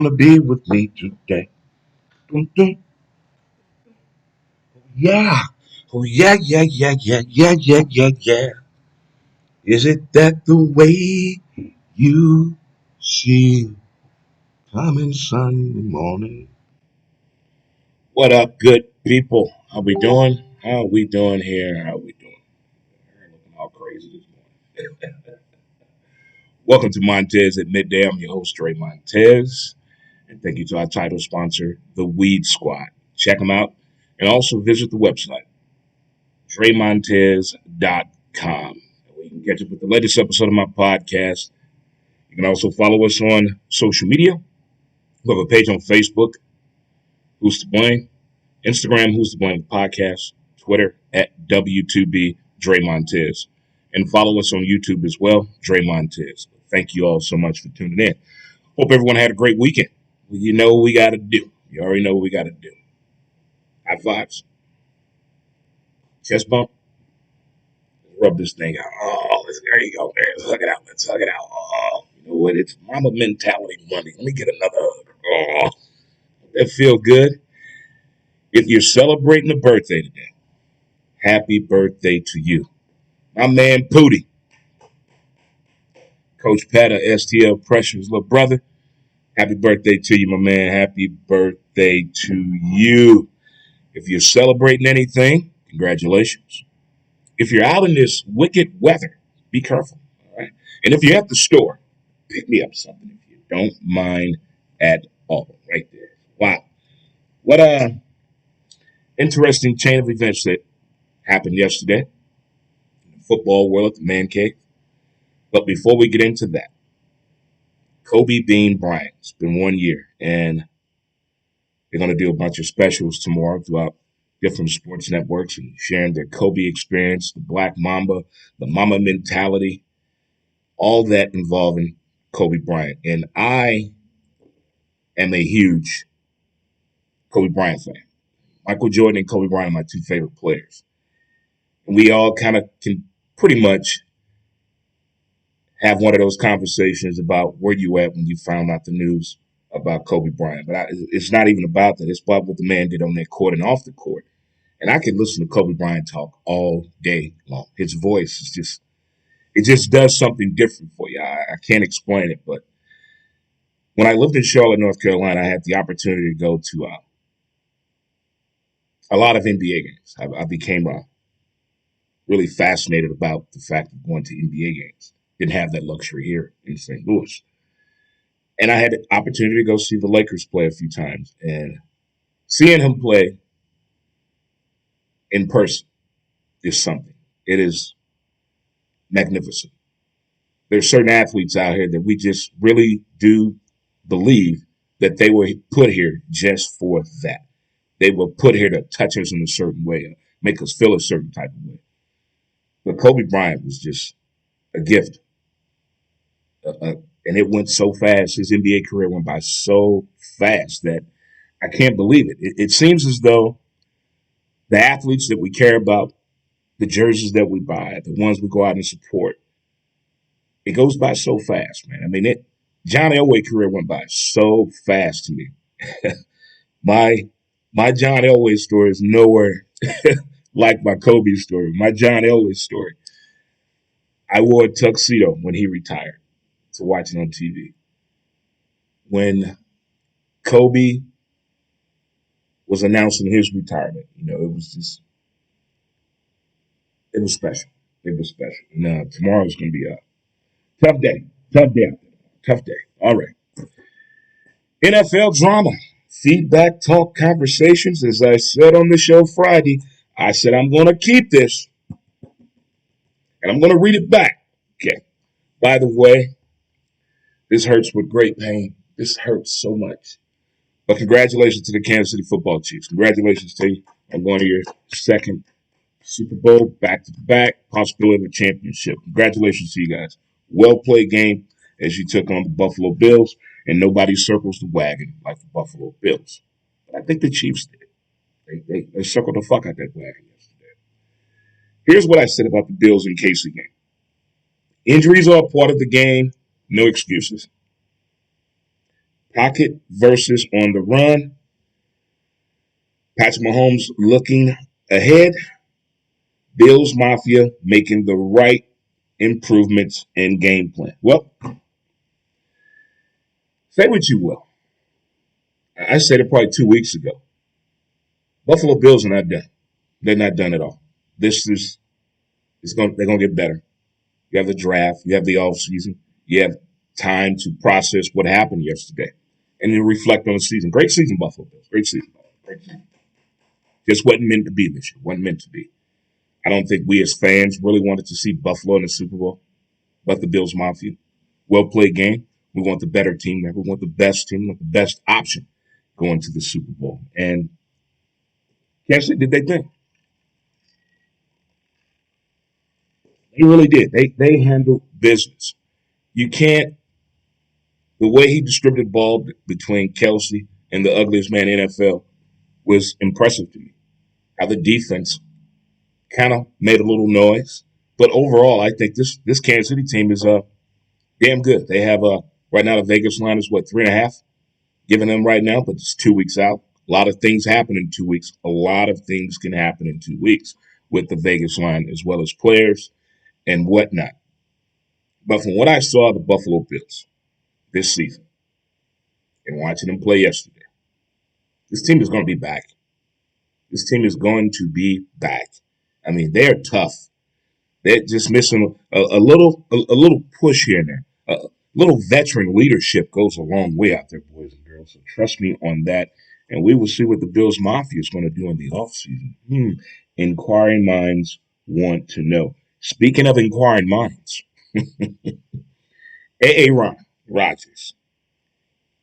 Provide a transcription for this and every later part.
Wanna be with me today. Dun, dun. Yeah. Oh yeah, yeah, yeah, yeah, yeah, yeah, yeah, yeah. Is it that the way you see coming Sunday morning? What up, good people? How we doing? How we doing here? How we doing? We're looking all crazy this morning. Welcome to Montez at Midday. I'm your host, Dre Montez. And thank you to our title sponsor, The Weed Squad. Check them out. And also visit the website, DreMontez.com. Where you can catch up with the latest episode of my podcast. You can also follow us on social media. We have a page on Facebook, Who's to Blame, Instagram, Who's to Blame Podcast, Twitter at W2B Dre Montez. And follow us on YouTube as well, Dre Montez. Thank you all so much for tuning in. Hope everyone had a great weekend. You know what we got to do. You already know what we got to do. High fives. Chest bump. Rub this thing out. Oh, there you go, man. Let's hug it out. Let's hug it out. Oh, you know what? It's Mama Mentality Monday. Let me get another hug. Oh, that feel good. If you're celebrating a birthday today, happy birthday to you. My man Pootie, Coach Pat of STL Pressure's little brother. Happy birthday to you, my man. Happy birthday to you. If you're celebrating anything, congratulations. If you're out in this wicked weather, be careful. All right. And if you're at the store, pick me up something if you don't mind at all. Right there. Wow. What a interesting chain of events that happened yesterday in the football world at the man cave. But before we get into that, Kobe Bean Bryant. It's been 1 year, and they're going to do a bunch of specials tomorrow throughout different sports networks and sharing their Kobe experience, the Black Mamba, the Mama mentality, all that involving Kobe Bryant. And I am a huge Kobe Bryant fan. Michael Jordan and Kobe Bryant are my two favorite players. And we all kind of can pretty much have one of those conversations about where you at when you found out the news about Kobe Bryant. But it's not even about that. It's about what the man did on that court and off the court. And I could listen to Kobe Bryant talk all day long. His voice is just, it just does something different for you. I can't explain it, but when I lived in Charlotte, North Carolina, I had the opportunity to go to a lot of NBA games. I became really fascinated about the fact of going to NBA games. Didn't have that luxury here in St. Louis. And I had the opportunity to go see the Lakers play a few times. And seeing him play in person is something. It is magnificent. There's certain athletes out here that we just really do believe that they were put here just for that. They were put here to touch us in a certain way, make us feel a certain type of way. But Kobe Bryant was just a gift. And it went so fast. His NBA career went by so fast that I can't believe it. It seems as though the athletes that we care about, the jerseys that we buy, the ones we go out and support, it goes by so fast, man. I mean, John Elway career went by so fast to me. my my John Elway story is nowhere like my Kobe story. My John Elway story. I wore a tuxedo when he retired to watch it on TV. When Kobe was announcing his retirement, it was just, it was special. It was special. Now, tomorrow's going to be a tough day. Tough day. Tough day. All right. NFL drama. Feedback, talk, conversations. As I said on the show Friday, I said I'm going to keep this and I'm going to read it back. Okay. By the way, this hurts with great pain. This hurts so much. But congratulations to the Kansas City Football Chiefs. Congratulations to you on one of your second Super Bowl back to back, possibility of a championship. Congratulations to you guys. Well played game as you took on the Buffalo Bills, and nobody circles the wagon like the Buffalo Bills. But I think the Chiefs did. They circled the fuck out that wagon yesterday. Here's what I said about the Bills and KC game. Injuries are a part of the game. No excuses. Pocket versus on the run. Patrick Mahomes looking ahead. Bills Mafia making the right improvements in game plan. Well, say what you will. I said it probably 2 weeks ago. Buffalo Bills are not done. They're not done at all. This is they're gonna get better. You have the draft, you have the off season, you have time to process what happened yesterday, and then reflect on the season. Great season, Buffalo Bills. Great season. Great season. Just wasn't meant to be this year. Wasn't meant to be. I don't think we as fans really wanted to see Buffalo in the Super Bowl, but the Bills Mafia. Well played game. We want the better team there. We want the best team. We want the best option going to the Super Bowl. And Kansas City did they think. They really did. They handled business. You can't, the way he distributed the ball between Kelsey and the ugliest man in the NFL was impressive to me. How the defense kind of made a little noise. But overall, I think this Kansas City team is damn good. They have right now the Vegas line is what, 3.5? Giving them right now, but it's 2 weeks out. A lot of things happen in 2 weeks. A lot of things can happen in 2 weeks with the Vegas line as well as players and whatnot. But from what I saw of the Buffalo Bills this season and watching them play yesterday, this team is going to be back. This team is going to be back. I mean, they're tough. They're just missing a little push here and there. A little veteran leadership goes a long way out there, boys and girls. So trust me on that. And we will see what the Bills Mafia is going to do in the offseason. Inquiring minds want to know. Speaking of inquiring minds, A.A. Rodgers.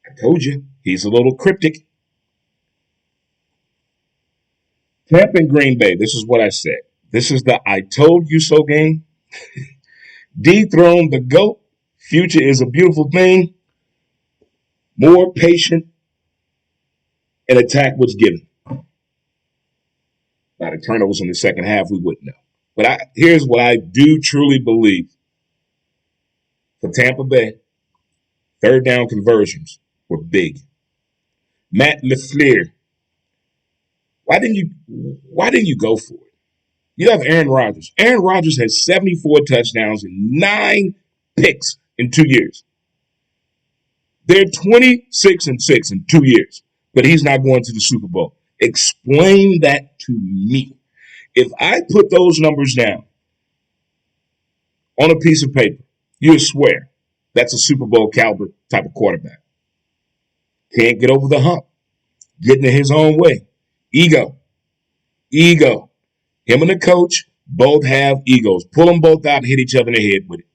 I told you, he's a little cryptic. Tampa and Green Bay, this is what I said. This is the I told you so game. Dethrone the GOAT. Future is a beautiful thing. More patient. And attack was given. By the turnovers in the second half, we wouldn't know. But here's what I do truly believe. For Tampa Bay, third down conversions were big. Matt LaFleur, why didn't you go for it? You have Aaron Rodgers. Aaron Rodgers has 74 touchdowns and 9 picks in 2 years. They're 26-6 in 2 years, but he's not going to the Super Bowl. Explain that to me. If I put those numbers down on a piece of paper, you swear that's a Super Bowl caliber type of quarterback. Can't get over the hump. Getting in his own way. Ego. Him and the coach both have egos. Pull them both out and hit each other in the head with it.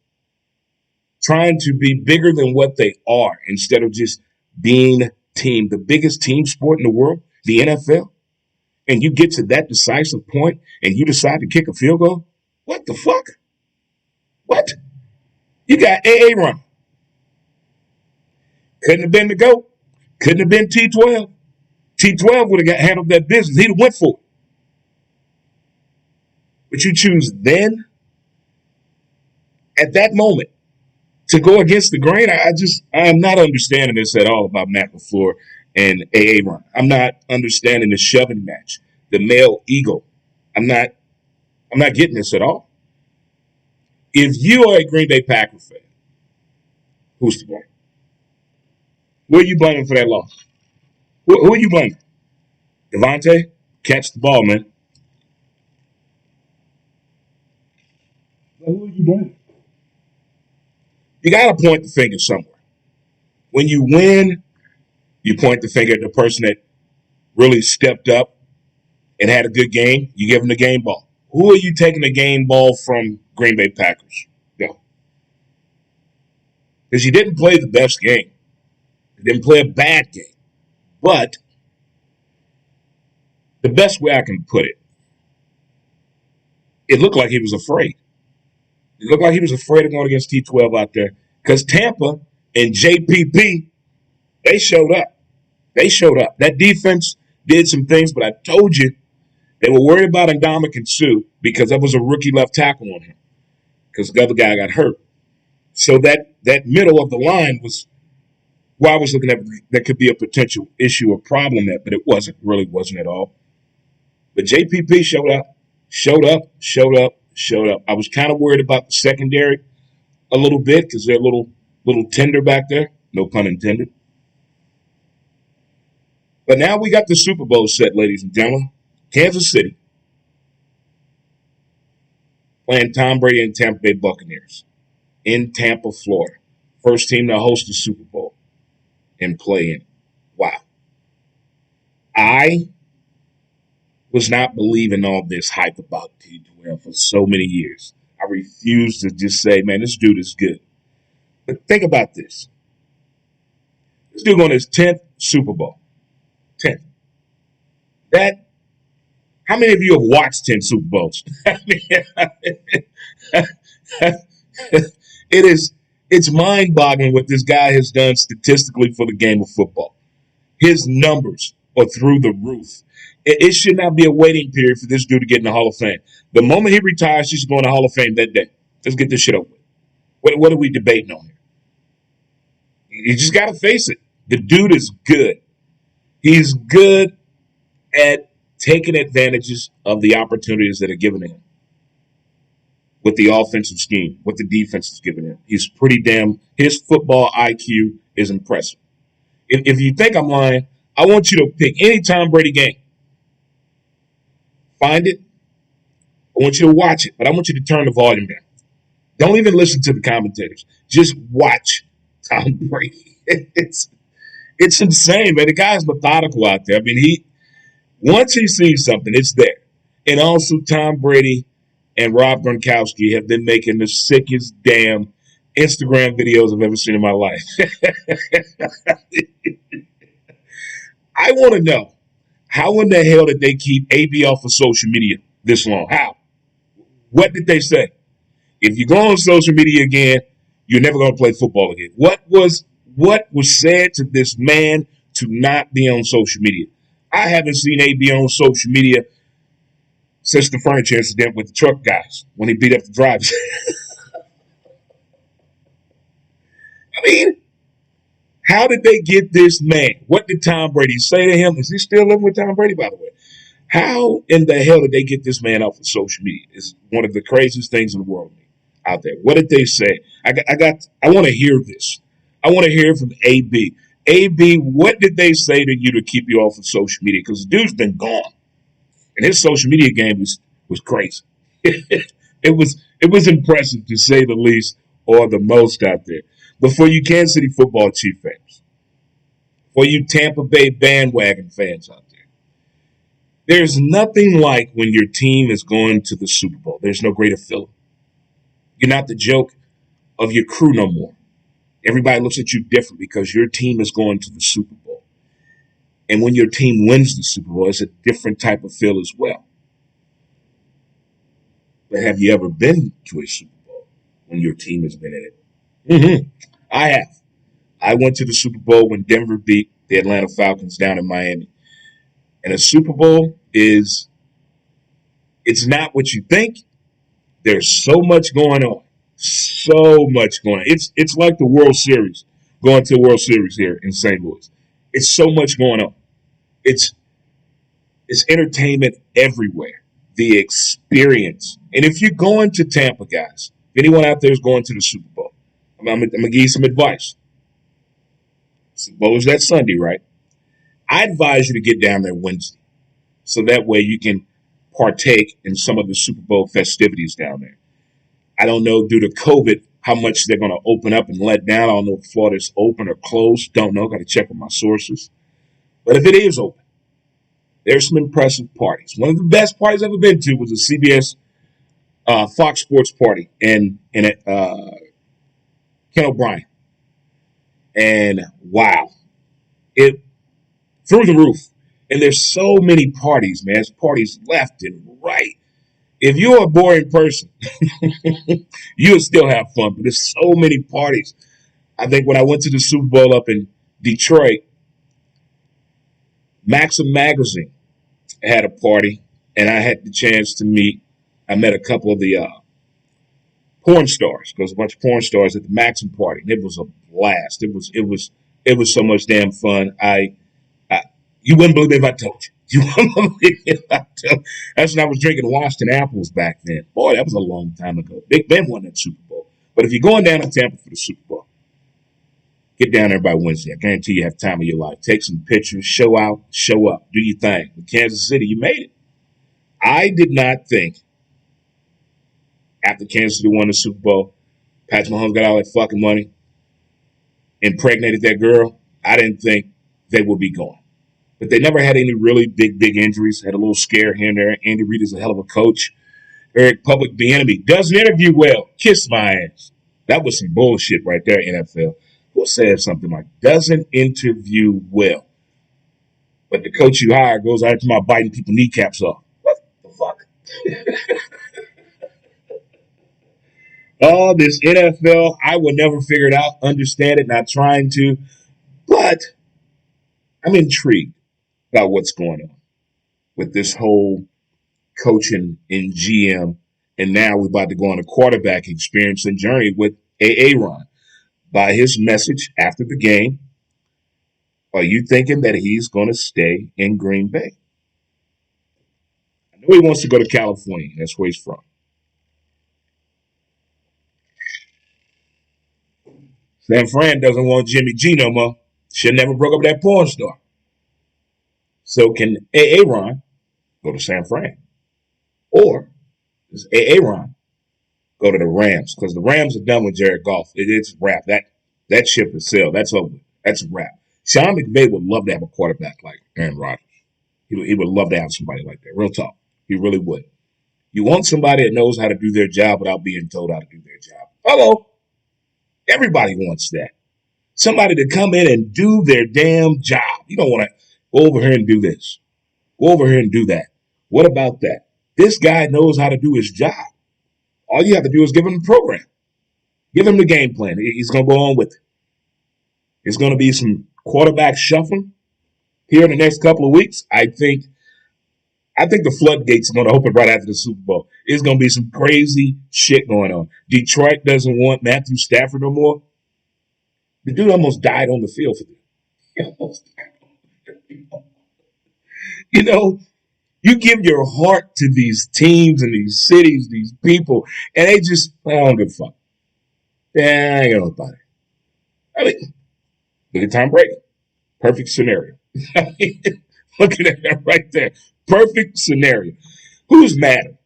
Trying to be bigger than what they are instead of just being team. The biggest team sport in the world, the NFL. And you get to that decisive point and you decide to kick a field goal? What the fuck? What? You got A.A. run. Couldn't have been the GOAT. Couldn't have been T12. T12 would have handled that business. He'd have went for it. But you choose then, at that moment, to go against the grain. I am not understanding this at all about Matt LaFleur and A.A. Ron. I'm not understanding the shoving match, the male ego. I'm not getting this at all. If you are a Green Bay Packers fan, who's to blame? Who are you blaming for that loss? Who are you blaming? Devontae, catch the ball, man. Who are you blaming? You got to point the finger somewhere. When you win, you point the finger at the person that really stepped up and had a good game. You give them the game ball. Who are you taking the game ball from, Green Bay Packers? Go. Because you didn't play the best game. You didn't play a bad game. But the best way I can put it looked like he was afraid. It looked like he was afraid of going against T12 out there. Because Tampa and JPP, they showed up. That defense did some things, but I told you they were worried about Ndamukong Suh because that was a rookie left tackle on him because the other guy got hurt. So that middle of the line was Well, I was looking at that could be a potential issue or problem there, but it wasn't. Really wasn't at all. But JPP showed up, showed up, showed up, showed up. I was kind of worried about the secondary a little bit because they're a little tender back there. No pun intended. But now we got the Super Bowl set, ladies and gentlemen. Kansas City playing Tom Brady and Tampa Bay Buccaneers in Tampa, Florida. First team to host the Super Bowl and play in. Wow. I was not believing all this hype about T12 for so many years. I refused to just say, man, this dude is good. But think about this. This dude on his 10th Super Bowl. 10th. That, how many of you have watched 10 Super Bowls? It's mind-boggling what this guy has done statistically for the game of football. His numbers are through the roof. It should not be a waiting period for this dude to get in the Hall of Fame. The moment he retires, he should go in the Hall of Fame that day. Let's get this shit over with. What are we debating on here? You just got to face it. The dude is good. He's good at taking advantages of the opportunities that are given to him with the offensive scheme, what the defense is giving him. He's pretty damn, his football IQ is impressive. If you think I'm lying, I want you to pick any Tom Brady game. Find it. I want you to watch it, but I want you to turn the volume down. Don't even listen to the commentators. Just watch Tom Brady. It's insane, man. The guy's methodical out there. I mean, once he sees something, it's there. And also, Tom Brady and Rob Gronkowski have been making the sickest damn Instagram videos I've ever seen in my life. I want to know, how in the hell did they keep AB off of social media this long? How? What did they say? If you go on social media again, you're never going to play football again. What was said to this man to not be on social media? I haven't seen AB on social media since the furniture incident with the truck guys when he beat up the drivers. I mean, how did they get this man? What did Tom Brady say to him? Is he still living with Tom Brady, by the way? How in the hell did they get this man off of social media? It's one of the craziest things in the world out there. What did they say? I want to hear this. I want to hear from AB. AB, what did they say to you to keep you off of social media? Because the dude's been gone. And his social media game was crazy. It was impressive to say the least, or the most out there. But for you Kansas City football Chief fans, for you Tampa Bay bandwagon fans out there, there's nothing like when your team is going to the Super Bowl. There's no greater feeling. You're not the joke of your crew no more. Everybody looks at you different because your team is going to the Super Bowl. And when your team wins the Super Bowl, it's a different type of feel as well. But have you ever been to a Super Bowl when your team has been in it? Mm-hmm. I have. I went to the Super Bowl when Denver beat the Atlanta Falcons down in Miami. And a Super Bowl it's not what you think. There's so much going on. So much going on. It's like the World Series, going to the World Series here in St. Louis. It's so much going on. It's entertainment everywhere. The experience. And if you're going to Tampa, guys, if anyone out there is going to the Super Bowl, I'm going to give you some advice. Super Bowl is that Sunday, right? I advise you to get down there Wednesday, so that way you can partake in some of the Super Bowl festivities down there. I don't know, due to COVID, how much they're going to open up and let down. I don't know if Florida's open or closed. Don't know. Got to check with my sources. But if it is open, there's some impressive parties. One of the best parties I've ever been to was a CBS Fox Sports party in Ken O'Brien. And wow, it through the roof. And there's so many parties, man. There's parties left and right. If you're a boring person, you'll still have fun. But there's so many parties. I think when I went to the Super Bowl up in Detroit, Maxim Magazine had a party, and I had the chance to I met a couple of the porn stars, because a bunch of porn stars at the Maxim party, and it was a blast. It was It was so much damn fun. I you wouldn't believe it if I told you. You wouldn't believe it if I told you. That's when I was drinking Washington apples back then. Boy, that was a long time ago. Big Ben won that Super Bowl. But if you're going down to Tampa for the Super Bowl, get down there by Wednesday. I guarantee you have time of your life. Take some pictures, show out, show up, do your thing. With Kansas City, you made it. I did not think after Kansas City won the Super Bowl, Patrick Mahomes got all that fucking money, impregnated that girl. I didn't think they would be gone. But they never had any really big injuries. Had a little scare here and there. Andy Reid is a hell of a coach. Eric Public, the enemy, doesn't interview well. Kiss my ass. That was some bullshit right there, NFL. Who said something like, doesn't interview well? But the coach you hire goes out to my biting people kneecaps off. What the fuck? Oh, this NFL, I will never figure it out, understand it, not trying to. But I'm intrigued about what's going on with this whole coaching in GM. And now we're about to go on a quarterback experience and journey with Aaron. By his message after the game, are you thinking that he's going to stay in Green Bay? I know he wants to go to California. That's where he's from. San Fran doesn't want Jimmy G no more. Should never broke up that porn star. So can Aaron go to San Fran? Or does Aaron go to the Rams? Because the Rams are done with Jared Goff. It's a wrap. That ship is sailed. That's over. That's a wrap. Sean McVay would love to have a quarterback like Aaron Rodgers. He would love to have somebody like that. Real talk. He really would. You want somebody that knows how to do their job without being told how to do their job. Hello. Everybody wants that. Somebody to come in and do their damn job. You don't want to go over here and do this. Go over here and do that. What about that? This guy knows how to do his job. All you have to do is give him the program. Give him the game plan. He's going to go on with it. It's going to be some quarterback shuffling here in the next couple of weeks. I think the floodgates are going to open right after the Super Bowl. It's going to be some crazy shit going on. Detroit doesn't want Matthew Stafford no more. The dude almost died on the field for them. He almost died on the field. You know, you give your heart to these teams and these cities, these people, and they just, I don't give a fuck. Yeah, I ain't got nobody. I mean, look at Tom Brady. Perfect scenario. Look at that right there. Perfect scenario. Who's madder?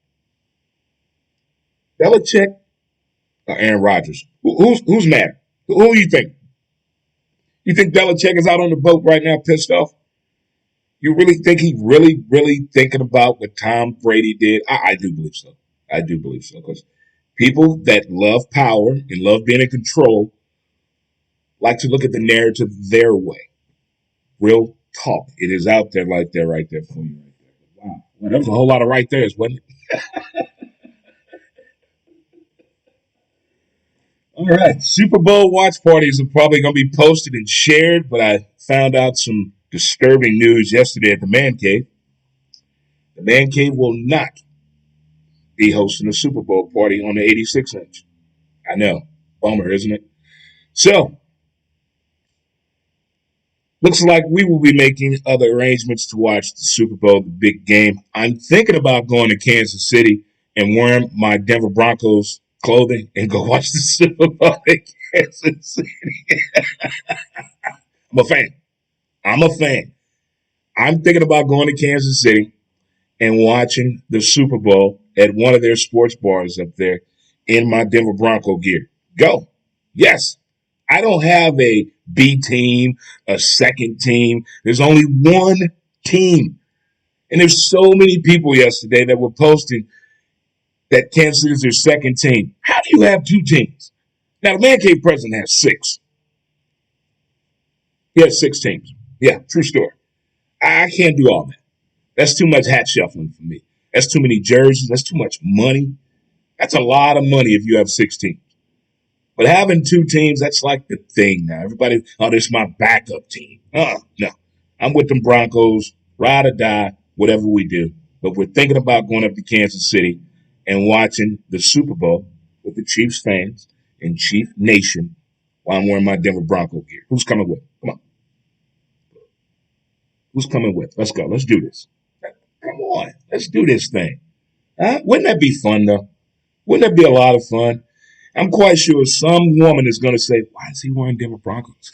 Belichick or Aaron Rodgers? Who's madder? Who do you think? You think Belichick is out on the boat right now pissed off? You really think he really thinking about what Tom Brady did? I do believe so. I do believe so. Because people that love power and love being in control like to look at the narrative their way. Real talk. It is out there like that right there for you. Right there. Wow. Well, that was a whole lot of right there's, wasn't it? All right. Super Bowl watch parties are probably going to be posted and shared, but I found out some disturbing news yesterday at the Man Cave. The Man Cave will not be hosting a Super Bowl party on the 86-inch. I know. Bummer, isn't it? So, looks like we will be making other arrangements to watch the Super Bowl, the big game. I'm thinking about going to Kansas City and wearing my Denver Broncos clothing and go watch the Super Bowl in Kansas City. I'm a fan. I'm thinking about going to Kansas City and watching the Super Bowl at one of their sports bars up there in my Denver Bronco gear. Go. Yes. I don't have a B team, a second team. There's only one team. And there's so many people yesterday that were posting that Kansas City is their second team. How do you have two teams? Now, the Man Cave president has six. He has six teams. Yeah, true story. I can't do all that. That's too much hat shuffling for me. That's too many jerseys. That's too much money. That's a lot of money if you have six teams. But having two teams, that's like the thing now. Everybody, oh, this is my backup team. No. I'm with them Broncos, ride or die, whatever we do. But we're thinking about going up to Kansas City and watching the Super Bowl with the Chiefs fans and Chief Nation while I'm wearing my Denver Bronco gear. Who's coming with? Come on. Who's coming with? Let's go. Let's do this. Come on. Let's do this thing. Wouldn't that be fun, though? Wouldn't that be a lot of fun? I'm quite sure some woman is going to say, why is he wearing Denver Broncos?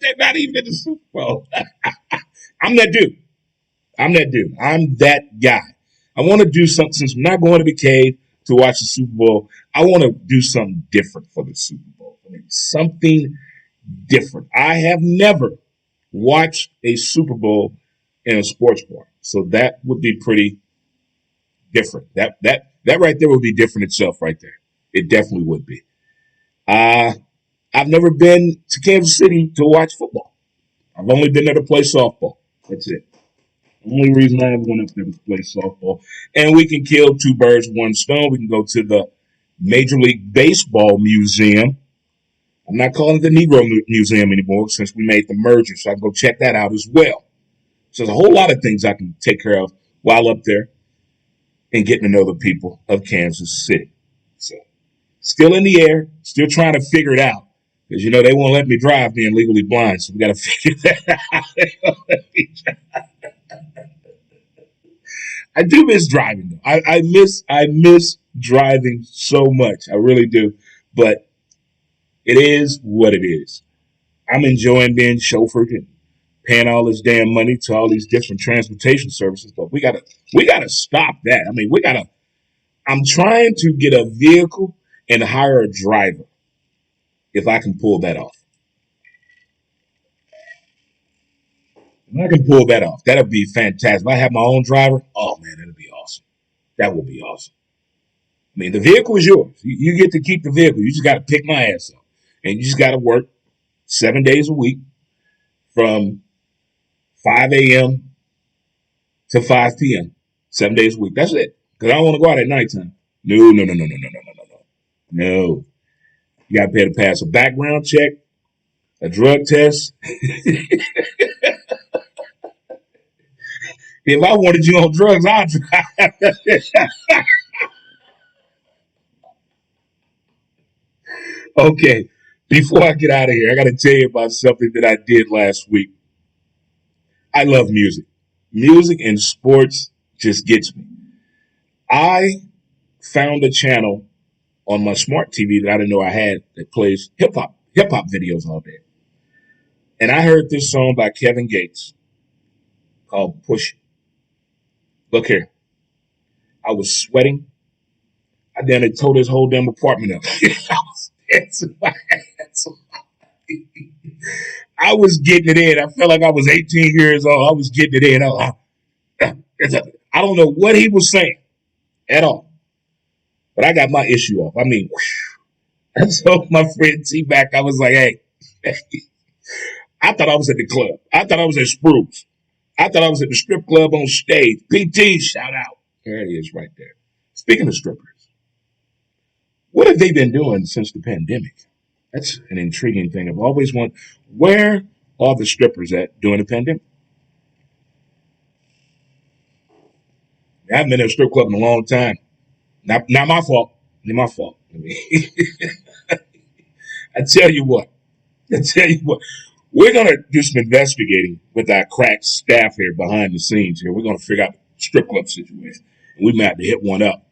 They're not even in the Super Bowl. I'm that dude. I'm that dude. I'm that guy. I want to do something, since we're not going to the cave to watch the Super Bowl, I want to do something different for the Super Bowl. I mean, something different. I have never watched a Super Bowl in a sports bar. So that would be pretty different. That right there would be different itself right there. It definitely would be. I've never been to Kansas City to watch football. I've only been there to play softball. That's it. Only reason I ever went up there was to play softball. And we can kill two birds with one stone. We can go to the Major League Baseball Museum. I'm not calling it the Negro Museum anymore since we made the merger, so I can go check that out as well. So there's a whole lot of things I can take care of while up there and getting to know the people of Kansas City. So still in the air, still trying to figure it out. Because, they won't let me drive being legally blind, so we got to figure that out. I do miss driving, though. I miss driving so much. I really do. But it is what it is. I'm enjoying being chauffeured and paying all this damn money to all these different transportation services. But we gotta stop that. I mean, I'm trying to get a vehicle and hire a driver if I can pull that off. If I can pull that off, that'll be fantastic. If I have my own driver, oh man, that'll be awesome. That would be awesome. I mean, the vehicle is yours. You get to keep the vehicle. You just got to pick my ass up. And you just got to work 7 days a week from 5 a.m. to 5 p.m. 7 days a week. That's it. Because I don't want to go out at nighttime. No. No. You got to pay to pass a background check, a drug test. If I wanted you on drugs, I'd drive. Okay, before I get out of here, I got to tell you about something that I did last week. I love music. Music and sports just gets me. I found a channel on my smart TV that I didn't know I had that plays hip hop videos all day. And I heard this song by Kevin Gates called Push It. Look here. I was sweating. I then tore this whole damn apartment up. I was dancing my ass off. I was getting it in. I felt like I was 18 years old. I was getting it in. I don't know what he was saying at all. But I got my issue off. I mean, I told my friend T-Back, I was like, hey, I thought I was at the club. I thought I was at Spruce. I thought I was at the strip club on stage. PT, shout out. There it is right there. Speaking of strippers, what have they been doing since the pandemic? That's an intriguing thing. I've always wondered, where are the strippers at during the pandemic? I haven't been in a strip club in a long time. Not my fault. Not my fault. I mean, I tell you what. We're going to do some investigating with our crack staff here behind the scenes here. We're going to figure out the strip club situation. And we might have to hit one up.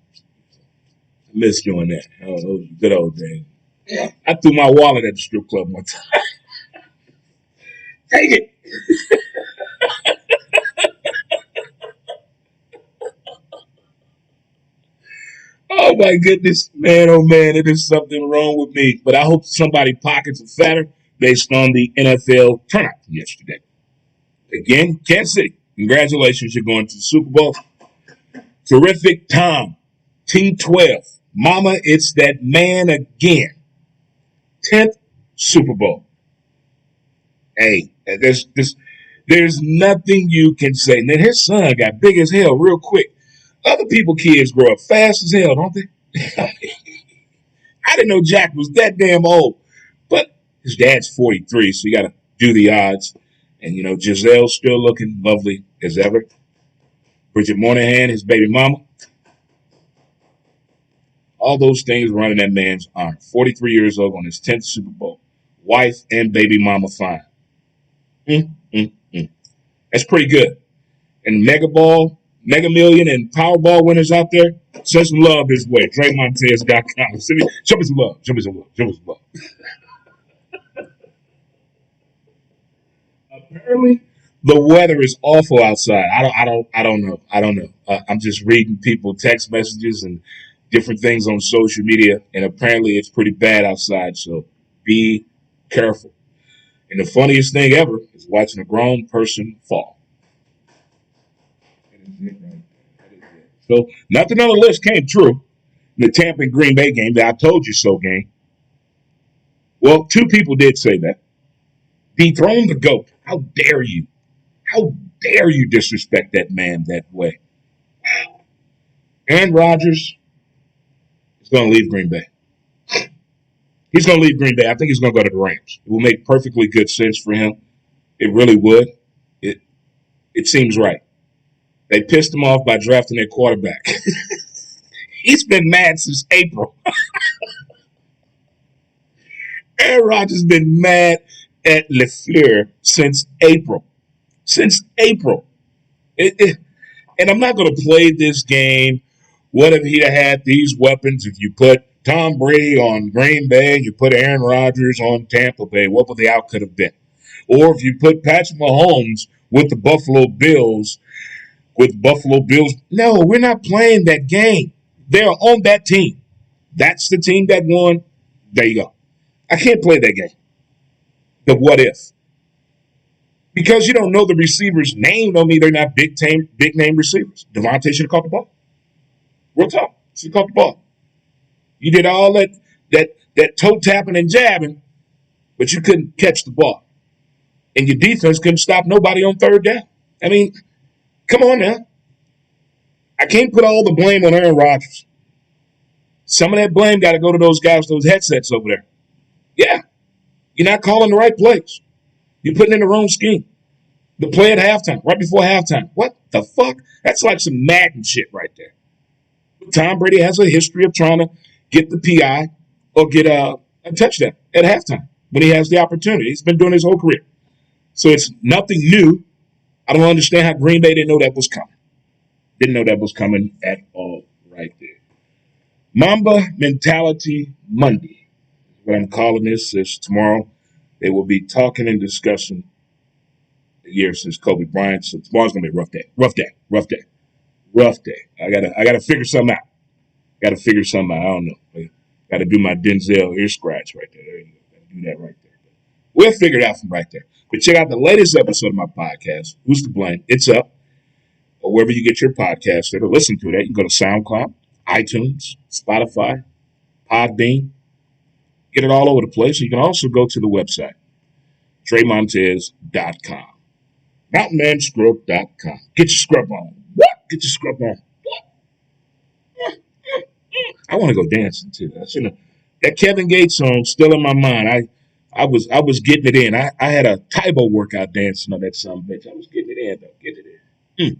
I miss doing that. Oh, those were good old days. Yeah. I threw my wallet at the strip club one time. Take it. Oh my goodness, man, oh man, it is something wrong with me. But I hope somebody pockets are fatter based on the NFL turnout from yesterday. Again, Kansas City, congratulations, you're going to the Super Bowl. Terrific Tom, T12. Mama, it's that man again. 10th Super Bowl. Hey, there's nothing you can say. And then his son got big as hell real quick. Other people kids grow up fast as hell, don't they? I didn't know Jack was that damn old. But his dad's 43, so you got to do the odds. And, Giselle's still looking lovely as ever. Bridget Moynihan, his baby mama. All those things running that man's arm. 43 years old on his 10th Super Bowl. Wife and baby mama fine. That's pretty good. And Mega Million, and Powerball winners out there, send some love this way. DreMontez.com. Show me some love. Show me some love. Show me some love. Apparently, the weather is awful outside. I don't know. I'm just reading people text messages and different things on social media, and apparently it's pretty bad outside. So be careful. And the funniest thing ever is watching a grown person fall. So nothing on the list came true in the Tampa and Green Bay game, that I told you so game. Well, two people did say that. Dethrone the GOAT. How dare you? How dare you disrespect that man that way? Aaron Rodgers is going to leave Green Bay. He's going to leave Green Bay. I think he's going to go to the Rams. It will make perfectly good sense for him. It really would. It seems right. They pissed him off by drafting their quarterback. He's been mad since April. Aaron Rodgers has been mad at LaFleur since April. Since April. And I'm not going to play this game. What if he had these weapons? If you put Tom Brady on Green Bay and you put Aaron Rodgers on Tampa Bay, what would the outcome have been? Or if you put Patrick Mahomes with the Buffalo Bills, no, we're not playing that game. They're on that team. That's the team that won. There you go. I can't play that game. The what if. Because you don't know the receiver's name don't mean they're not big name receivers. Devontae should have caught the ball. Real talk. Should have caught the ball. You did all that toe tapping and jabbing, but you couldn't catch the ball. And your defense couldn't stop nobody on third down. I mean, come on now. I can't put all the blame on Aaron Rodgers. Some of that blame got to go to those guys, those headsets over there. Yeah. You're not calling the right plays. You're putting in the wrong scheme. The play at halftime, right before halftime. What the fuck? That's like some Madden shit right there. Tom Brady has a history of trying to get the PI or get a touchdown at halftime when he has the opportunity. He's been doing his whole career. So it's nothing new. I don't understand how Green Bay didn't know that was coming. Didn't know that was coming at all right there. Mamba Mentality Monday is what I'm calling this. Is tomorrow they will be talking and discussing the year since Kobe Bryant. So tomorrow's gonna be a rough day. Rough day. I gotta figure something out. I don't know. I gotta do my Denzel ear scratch right there. There you go. Gotta do that right there. We'll figure it out from right there. But check out the latest episode of my podcast, Who's to Blame? It's up. Or wherever you get your podcast there to listen to that. You can go to SoundCloud, iTunes, Spotify, Podbean. Get it all over the place. You can also go to the website, DreMontez.com. MountainManStroke.com. Get your scrub on. What? Get your scrub on. What? I want to go dancing too. That Kevin Gates song still in my mind. I was getting it in. I had a Taibo workout dancing on that son bitch. I was getting it in though. Getting it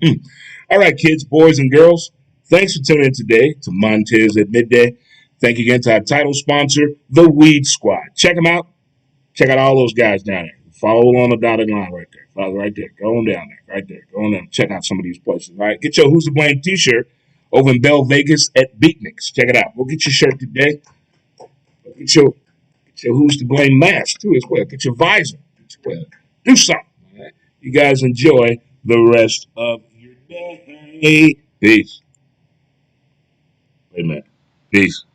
in. All right, kids, boys, and girls. Thanks for tuning in today to Montez at Midday. Thank you again to our title sponsor, The Weed Squad. Check them out. Check out all those guys down there. Follow along the dotted line right there. Follow right there. Go on down there. Right there. Go on down. Check out some of these places. All right. Get your Who's to Blame t-shirt over in Bell Vegas at Beatniks. Check it out. Go get your shirt today. Go get your Who's to Blame mask too as well. Get your visor. Do something. All right. You guys enjoy the rest of your day. Peace. Amen. Peace.